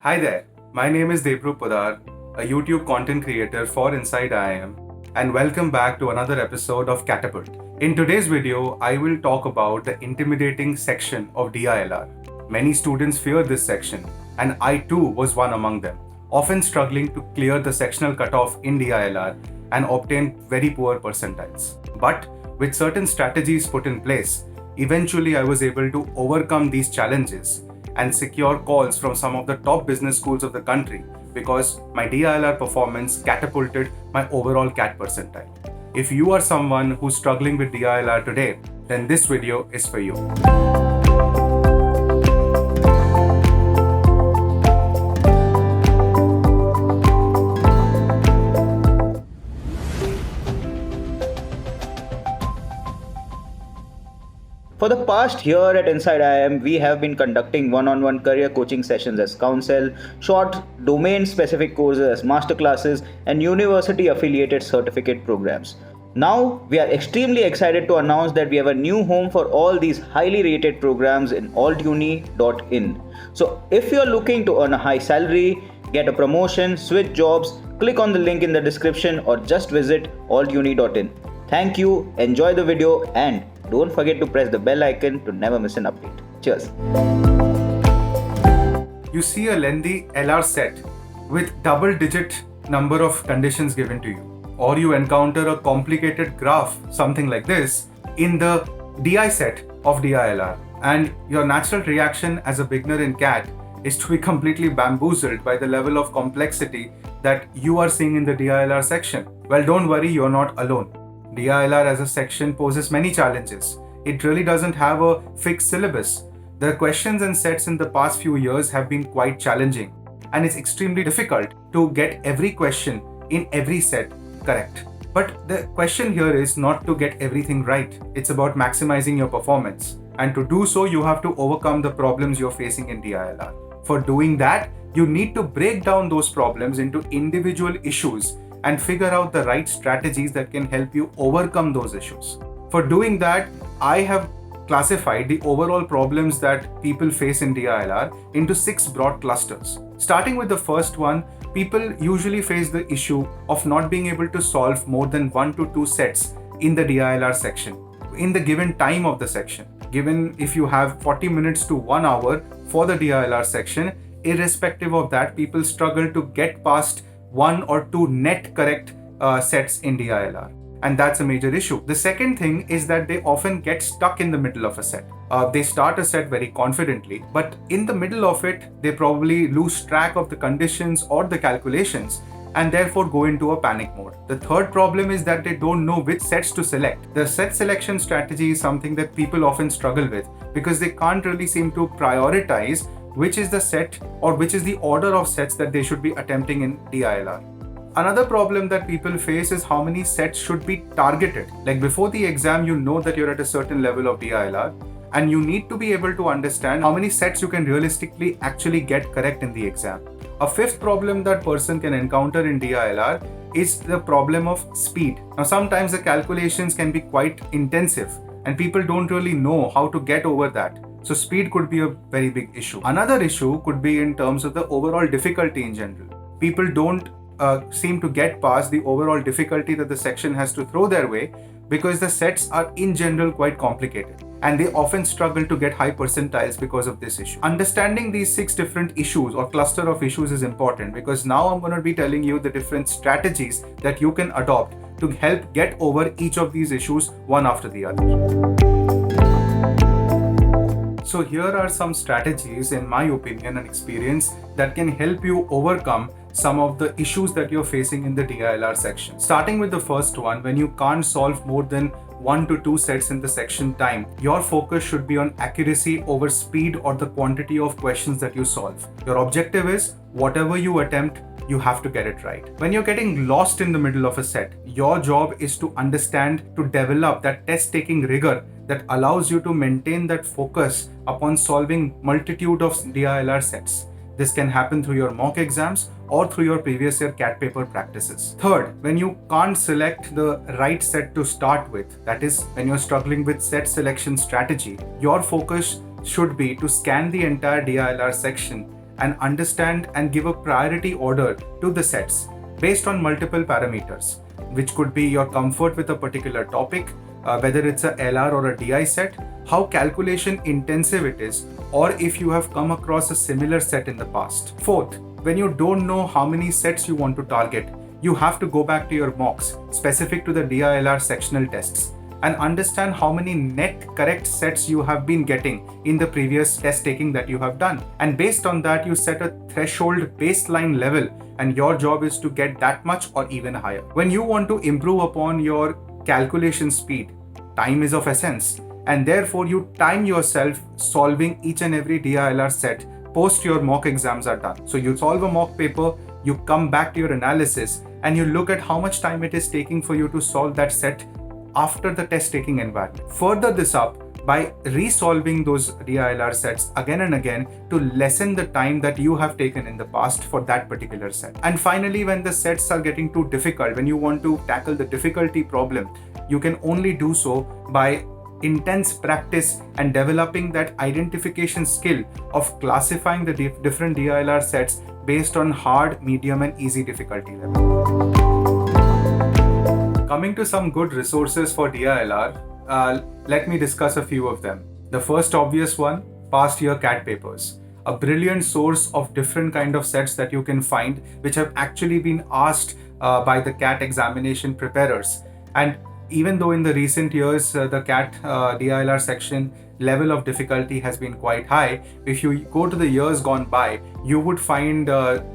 Hi there, my name is Debrup Poddar, a YouTube content creator for Inside IIM, and welcome back to another episode of CATapult. In today's video, I will talk about the intimidating section of DILR. Many students fear this section, and I too was one among them, often struggling to clear the sectional cutoff in DILR and obtain very poor percentiles. But with certain strategies put in place, eventually I was able to overcome these challenges and secure calls from some of the top business schools of the country because my DILR performance catapulted my overall CAT percentile. If you are someone who's struggling with DILR today, then this video is for you. For the past year at Inside IIM, we have been conducting one-on-one career coaching sessions as counsel, short domain-specific courses as masterclasses, and university-affiliated certificate programs. Now, we are extremely excited to announce that we have a new home for all these highly rated programs in altuni.in. So, if you are looking to earn a high salary, get a promotion, switch jobs, click on the link in the description or just visit altuni.in. Thank you, enjoy the video, and don't forget to press the bell icon to never miss an update. Cheers. You see a lengthy LR set with double-digit number of conditions given to you, or you encounter a complicated graph, something like this, in the DI set of DILR, and your natural reaction as a beginner in CAT is to be completely bamboozled by the level of complexity that you are seeing in the DILR section. Well, don't worry, you're not alone. DILR as a section poses many challenges. It really doesn't have a fixed syllabus. The questions and sets in the past few years have been quite challenging, and it's extremely difficult to get every question in every set correct. But the question here is not to get everything right. It's about maximizing your performance. And to do so, you have to overcome the problems you're facing in DILR. For doing that, you need to break down those problems into individual issues and figure out the right strategies that can help you overcome those issues. For doing that, I have classified the overall problems that people face in DILR into 6 broad clusters. Starting with the first one, people usually face the issue of not being able to solve more than 1 to 2 sets in the DILR section in the given time of the section. Given if you have 40 minutes to 1 hour for the DILR section, irrespective of that, people struggle to get past 1 or 2 net correct sets in DILR, and that's a major issue. The second thing is that they often get stuck in the middle of a set. They start a set very confidently, but in the middle of it, they probably lose track of the conditions or the calculations and therefore go into a panic mode. The third problem is that they don't know which sets to select. The set selection strategy is something that people often struggle with because they can't really seem to prioritize which is the set or which is the order of sets that they should be attempting in DILR. Another problem that people face is how many sets should be targeted. Like before the exam, you know that you're at a certain level of DILR and you need to be able to understand how many sets you can realistically actually get correct in the exam. A fifth problem that person can encounter in DILR is the problem of speed. Now, sometimes the calculations can be quite intensive and people don't really know how to get over that. So speed could be a very big issue. Another issue could be in terms of the overall difficulty in general. People don't seem to get past the overall difficulty that the section has to throw their way because the sets are in general quite complicated and they often struggle to get high percentiles because of this issue. Understanding these 6 different issues or cluster of issues is important because now I'm going to be telling you the different strategies that you can adopt to help get over each of these issues one after the other. So here are some strategies, in my opinion and experience, that can help you overcome some of the issues that you're facing in the DILR section. Starting with the first one, when you can't solve more than 1 to 2 sets in the section time, your focus should be on accuracy over speed or the quantity of questions that you solve. Your objective is whatever you attempt, you have to get it right. When you're getting lost in the middle of a set, your job is to understand, to develop that test-taking rigor that allows you to maintain that focus upon solving multitude of DILR sets. This can happen through your mock exams or through your previous year CAT paper practices. Third, when you can't select the right set to start with, that is, when you're struggling with set selection strategy, your focus should be to scan the entire DILR section and understand and give a priority order to the sets based on multiple parameters, which could be your comfort with a particular topic, whether it's a LR or a DI set, how calculation intensive it is, or if you have come across a similar set in the past. Fourth, when you don't know how many sets you want to target, you have to go back to your mocks specific to the DILR sectional tests and understand how many net correct sets you have been getting in the previous test taking that you have done. And based on that, you set a threshold baseline level, and your job is to get that much or even higher. When you want to improve upon your calculation speed, time is of essence, and therefore you time yourself solving each and every DILR set post your mock exams are done. So you solve a mock paper, you come back to your analysis, and you look at how much time it is taking for you to solve that set after the test taking environment. Further this up by resolving those DILR sets again and again to lessen the time that you have taken in the past for that particular set. And finally, when the sets are getting too difficult, when you want to tackle the difficulty problem, you can only do so by intense practice and developing that identification skill of classifying the different DILR sets based on hard, medium, and easy difficulty level. Coming to some good resources for DILR, let me discuss a few of them. The first obvious one, past year CAT papers. A brilliant source of different kind of sets that you can find which have actually been asked by the CAT examination preparers. And even though in the recent years the CAT DILR section level of difficulty has been quite high, if you go to the years gone by, you would find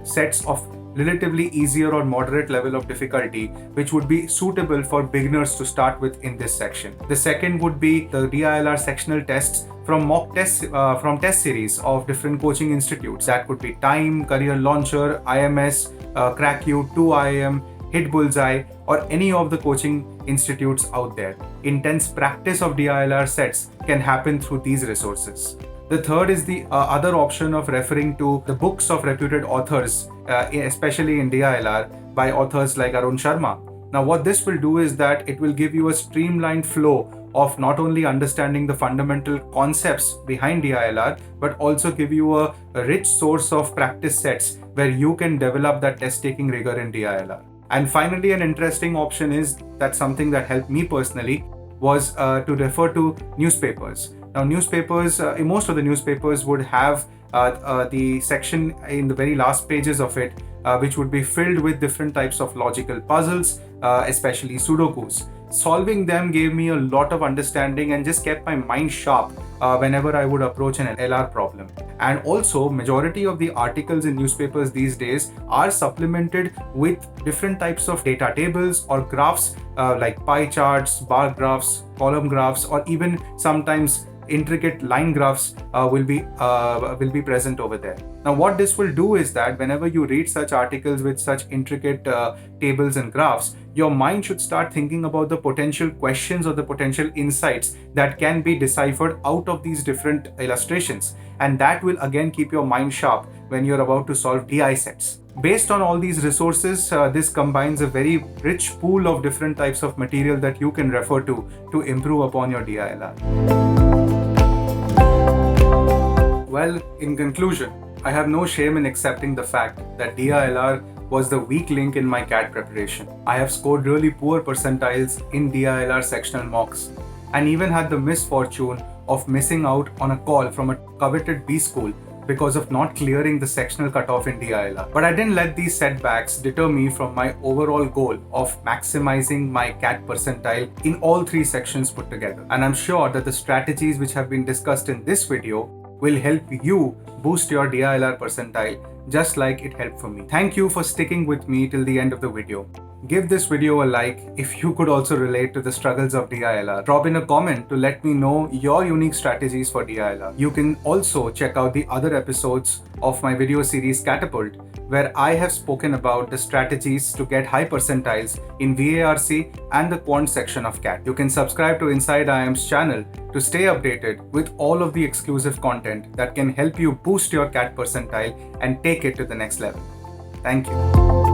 sets of relatively easier or moderate level of difficulty which would be suitable for beginners to start with in this section. The second would be the DILR sectional tests from mock tests from test series of different coaching institutes. That could be Time, Career Launcher, IMS, CrackU, 2IIM, Hit Bullseye, or any of the coaching institutes out there. Intense practice of DILR sets can happen through these resources. The third is the other option of referring to the books of reputed authors, especially in DILR, by authors like Arun Sharma. Now, what this will do is that it will give you a streamlined flow of not only understanding the fundamental concepts behind DILR, but also give you a rich source of practice sets where you can develop that test-taking rigor in DILR. And finally, an interesting option is that something that helped me personally was to refer to newspapers. Now, newspapers, most of the newspapers would have the section in the very last pages of it, which would be filled with different types of logical puzzles, especially Sudokus. Solving them gave me a lot of understanding and just kept my mind sharp whenever I would approach an LR problem. And also, majority of the articles in newspapers these days are supplemented with different types of data tables or graphs like pie charts, bar graphs, column graphs, or even sometimes intricate line graphs will be present over there. Now, what this will do is that whenever you read such articles with such intricate tables and graphs, your mind should start thinking about the potential questions or the potential insights that can be deciphered out of these different illustrations, and that will again keep your mind sharp when you're about to solve DI sets. Based on all these resources, this combines a very rich pool of different types of material that you can refer to improve upon your DILR. Well, in conclusion, I have no shame in accepting the fact that DILR was the weak link in my CAT preparation. I have scored really poor percentiles in DILR sectional mocks and even had the misfortune of missing out on a call from a coveted B school because of not clearing the sectional cutoff in DILR. But I didn't let these setbacks deter me from my overall goal of maximizing my CAT percentile in all three sections put together. And I'm sure that the strategies which have been discussed in this video will help you boost your DILR percentile just like it helped for me. Thank you for sticking with me till the end of the video. Give this video a like if you could also relate to the struggles of DILR. Drop in a comment to let me know your unique strategies for DILR. You can also check out the other episodes of my video series CATapult, where I have spoken about the strategies to get high percentiles in VARC and the quant section of CAT. You can subscribe to Inside IIM's channel to stay updated with all of the exclusive content that can help you boost your CAT percentile and take it to the next level. Thank you.